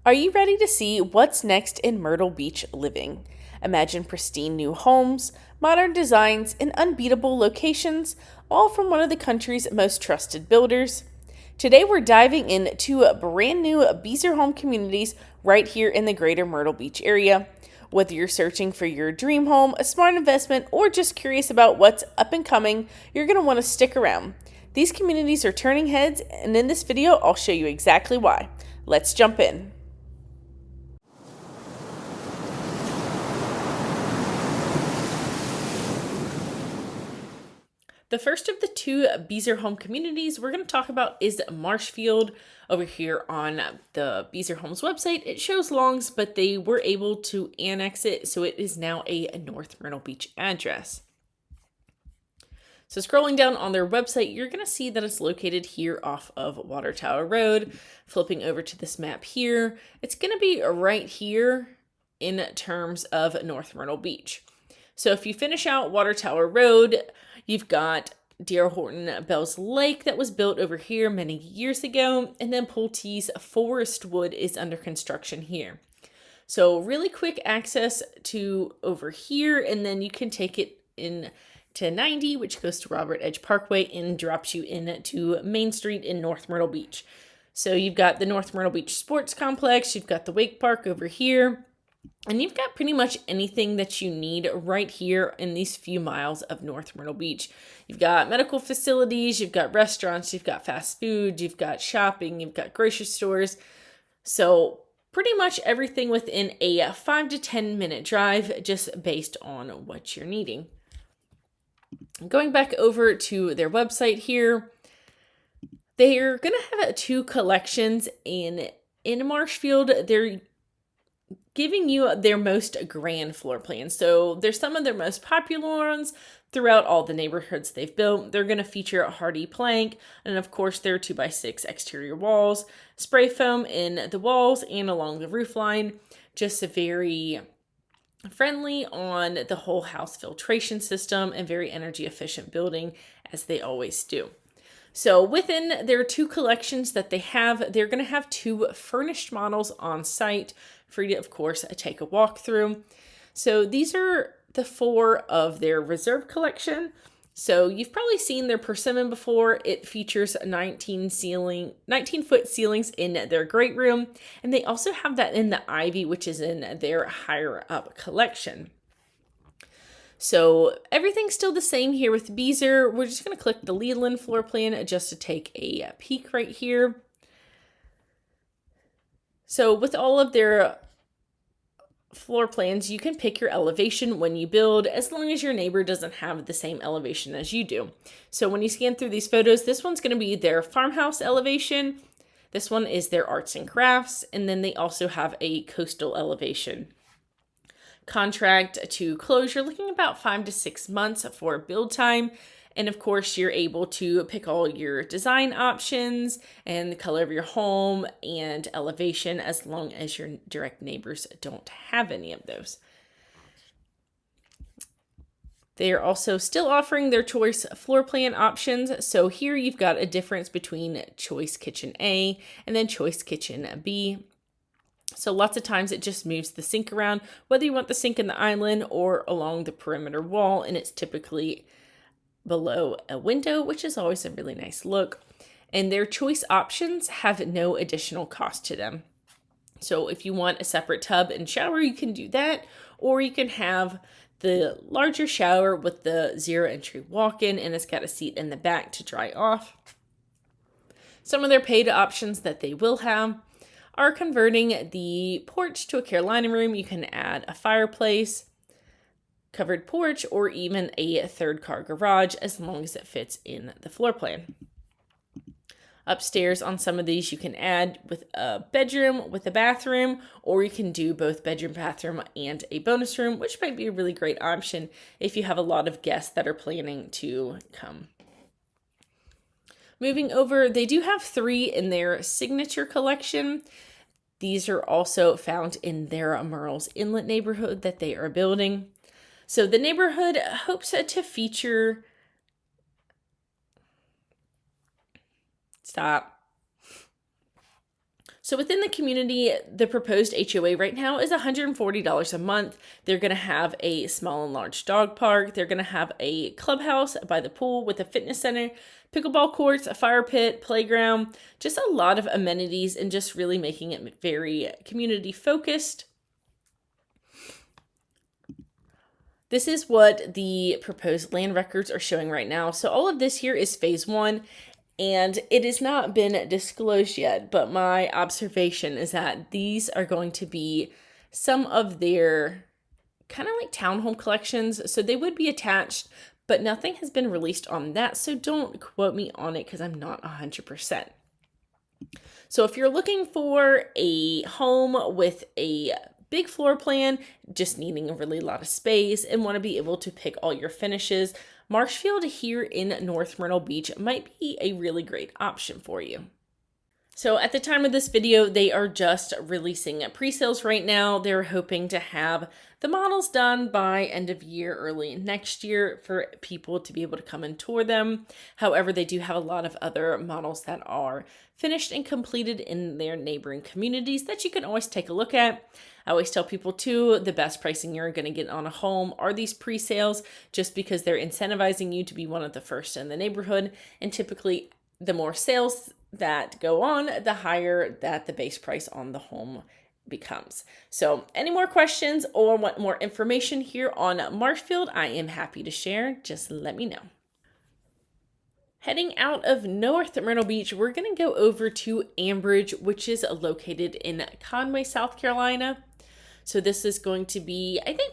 Are you ready to see what's next in Myrtle Beach living? Imagine pristine new homes, modern designs, and unbeatable locations, all from one of the country's most trusted builders. Today we're diving into brand new Beazer Home communities right here in the greater Myrtle Beach area. Whether you're searching for your dream home, a smart investment, or just curious about what's up and coming, you're going to want to stick around. These communities are turning heads, and in this video, I'll show you exactly why. Let's jump in. The first of the two Beazer home communities we're going to talk about is Marshfield. Over here on the Beazer Homes website, it shows Longs, but they were able to annex it, so it is now a North Myrtle Beach address. So scrolling down on their website, you're going to see that it's located here off of Water Tower Road. Flipping over to this map here, it's going to be right here in terms of North Myrtle Beach. So if you finish out Water Tower Road, you've got D.R. Horton Bells Lake that was built over here many years ago, and then Pulte's Forest Wood is under construction here. So really quick access to over here, and then you can take it in to 90, which goes to Robert Edge Parkway and drops you into Main Street in North Myrtle Beach. So you've got the North Myrtle Beach Sports Complex, you've got the Wake Park over here, and you've got pretty much anything that you need right here in these few miles of North Myrtle Beach. You've got medical facilities, you've got restaurants, you've got fast food, you've got shopping, you've got grocery stores. So pretty much everything within a 5 to 10 minute drive, just based on what you're needing. Going back over to their website here, they're going to have two collections in Marshfield. They're giving you their most grand floor plans. So there's some of their most popular ones throughout all the neighborhoods they've built. They're going to feature a hardy plank, and of course their 2x6 exterior walls, spray foam in the walls and along the roof line. Just very friendly on the whole house filtration system and very energy efficient building, as they always do. So within their two collections that they have, they're going to have two furnished models on site for you to, of course, take a walk through. So these are the four of their reserve collection. So you've probably seen their persimmon before. It features 19-foot ceilings in their great room. And they also have that in the ivy, which is in their higher up collection. So everything's still the same here with Beazer. We're just going to click the Leland floor plan just to take a peek right here. So with all of their floor plans, you can pick your elevation when you build, as long as your neighbor doesn't have the same elevation as you do. So when you scan through these photos, this one's going to be their farmhouse elevation. This one is their arts and crafts. And then they also have a coastal elevation. Contract to closure, looking about 5 to 6 months for build time. And of course, you're able to pick all your design options and the color of your home and elevation, as long as your direct neighbors don't have any of those. They are also still offering their choice floor plan options. So here you've got a difference between choice kitchen A and then choice kitchen B. So lots of times it just moves the sink around, whether you want the sink in the island or along the perimeter wall, and it's typically below a window, which is always a really nice look. And their choice options have no additional cost to them. So if you want a separate tub and shower, you can do that, or you can have the larger shower with the zero entry walk-in, and it's got a seat in the back to dry off. Some of their paid options that they will have are converting the porch to a Carolina room. You can add a fireplace, covered porch, or even a third car garage, as long as it fits in the floor plan. Upstairs on some of these, you can add with a bedroom with a bathroom, or you can do both bedroom, bathroom, and a bonus room, which might be a really great option if you have a lot of guests that are planning to come. Moving over, they do have 3 in their signature collection. These are also found in their Murrells Inlet neighborhood that they are building. So the neighborhood hopes to feature... So within the community, the proposed HOA right now is $140 a month. They're going to have a small and large dog park. They're going to have a clubhouse by the pool with a fitness center, pickleball courts, a fire pit, playground, just a lot of amenities and just really making it very community focused. This is what the proposed land records are showing right now. So all of this here is phase 1. And it has not been disclosed yet, but my observation is that these are going to be some of their kind of like townhome collections. So they would be attached, but nothing has been released on that. So don't quote me on it because I'm not 100%. So if you're looking for a home with a big floor plan, just needing a really lot of space and want to be able to pick all your finishes, Marshfield here in North Myrtle Beach might be a really great option for you. So at the time of this video, they are just releasing pre-sales right now. They're hoping to have the models done by end of year, early next year for people to be able to come and tour them. However, they do have a lot of other models that are finished and completed in their neighboring communities that you can always take a look at. I always tell people too, the best pricing you're going to get on a home are these pre-sales just because they're incentivizing you to be one of the first in the neighborhood. And typically the more sales that go on, the higher that the base price on the home becomes. So any more questions or want more information here on Marshfield, I am happy to share. Just let me know. Heading out of North Myrtle Beach, we're going to go over to Ambridge, which is located in Conway, South Carolina. So this is going to be, I think,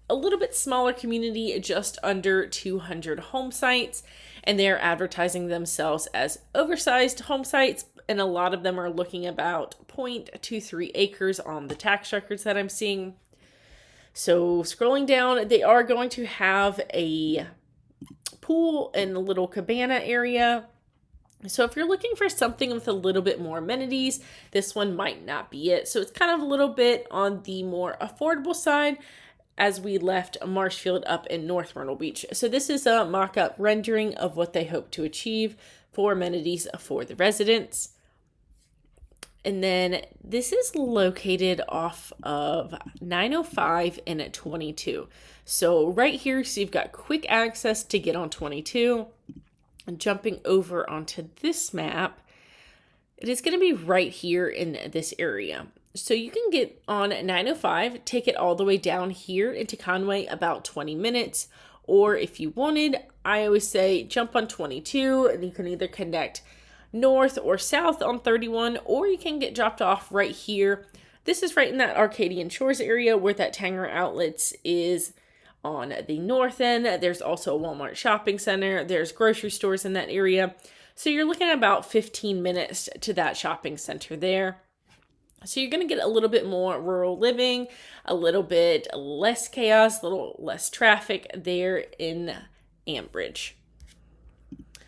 a little bit smaller community, just under 200 home sites. And they're advertising themselves as oversized home sites. And a lot of them are looking about 0.23 acres on the tax records that I'm seeing. So scrolling down, they are going to have a pool and a little cabana area. So if you're looking for something with a little bit more amenities, this one might not be it. So it's kind of a little bit on the more affordable side as we left Marshfield up in North Myrtle Beach. So this is a mock-up rendering of what they hope to achieve for amenities for the residents. And then this is located off of 905 and 22. So right here, so you've got quick access to get on 22. And jumping over onto this map, it is going to be right here in this area. So you can get on 905, take it all the way down here into Conway, about 20 minutes. Or if you wanted, I always say jump on 22 and you can either connect north or south on 31, or you can get dropped off right here. This is right in that Arcadian Shores area where that Tanger Outlets is on the north end. There's also a Walmart shopping center. There's grocery stores in that area. So you're looking at about 15 minutes to that shopping center there. So you're going to get a little bit more rural living, a little bit less chaos, a little less traffic there in Ambridge.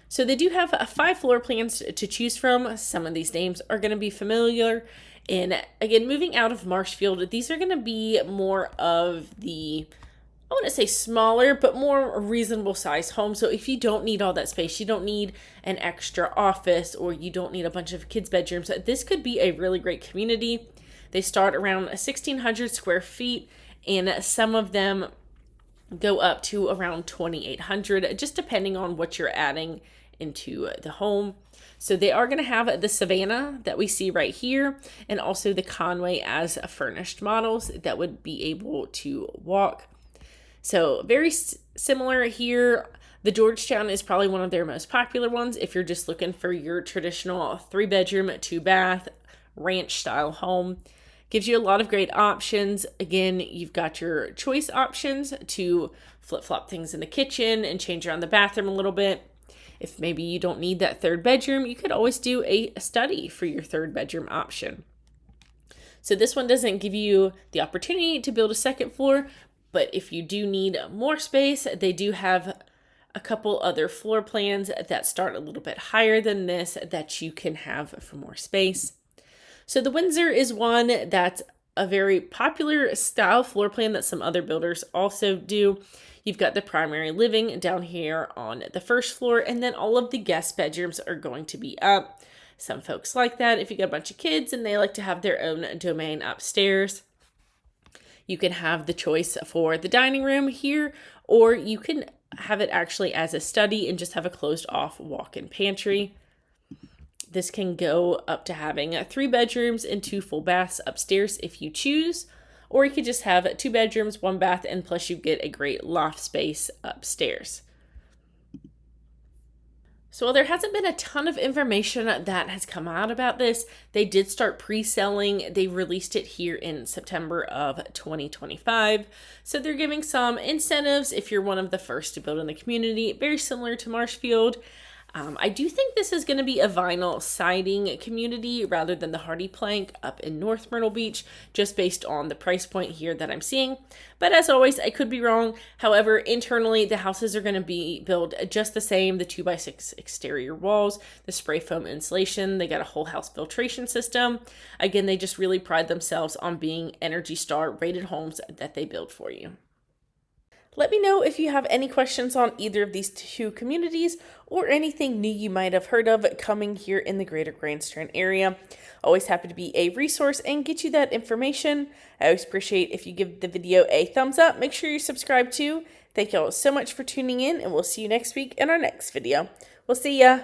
So they do have 5 floor plans to choose from. Some of these names are going to be familiar. And again, moving out of Marshfield, these are going to be more of the, I want to say smaller, but more reasonable size home. So if you don't need all that space, you don't need an extra office, or you don't need a bunch of kids' bedrooms, this could be a really great community. They start around 1,600 square feet, and some of them go up to around 2,800, just depending on what you're adding into the home. So they are going to have the Savannah that we see right here, and also the Conway as furnished models that would be able to walk. So very similar here. The Georgetown is probably one of their most popular ones if you're just looking for your traditional 3-bedroom, 2-bath, ranch style home. Gives you a lot of great options. Again, you've got your choice options to flip-flop things in the kitchen and change around the bathroom a little bit. If maybe you don't need that 3rd bedroom, you could always do a study for your 3rd bedroom option. So this one doesn't give you the opportunity to build a 2nd floor, but if you do need more space, they do have a couple other floor plans that start a little bit higher than this that you can have for more space. So the Windsor is one that's a very popular style floor plan that some other builders also do. You've got the primary living down here on the 1st floor, and then all of the guest bedrooms are going to be up. Some folks like that if you got a bunch of kids and they like to have their own domain upstairs. You can have the choice for the dining room here, or you can have it actually as a study and just have a closed off walk-in pantry. This can go up to having 3 bedrooms and 2 full baths upstairs if you choose, or you could just have 2 bedrooms, 1 bath, and plus you get a great loft space upstairs. So while there hasn't been a ton of information that has come out about this, they did start pre-selling. They released it here in September of 2025. So they're giving some incentives if you're one of the first to build in the community, very similar to Marshfield. I do think this is going to be a vinyl siding community rather than the hardy plank up in North Myrtle Beach, just based on the price point here that I'm seeing. But as always, I could be wrong. However, internally, the houses are going to be built just the same, the 2x6 exterior walls, the spray foam insulation. They got a whole house filtration system. Again, they just really pride themselves on being Energy Star rated homes that they build for you. Let me know if you have any questions on either of these 2 communities or anything new you might have heard of coming here in the greater Grand Strand area. Always happy to be a resource and get you that information. I always appreciate if you give the video a thumbs up. Make sure you subscribe too. Thank you all so much for tuning in, and we'll see you next week in our next video. We'll see ya.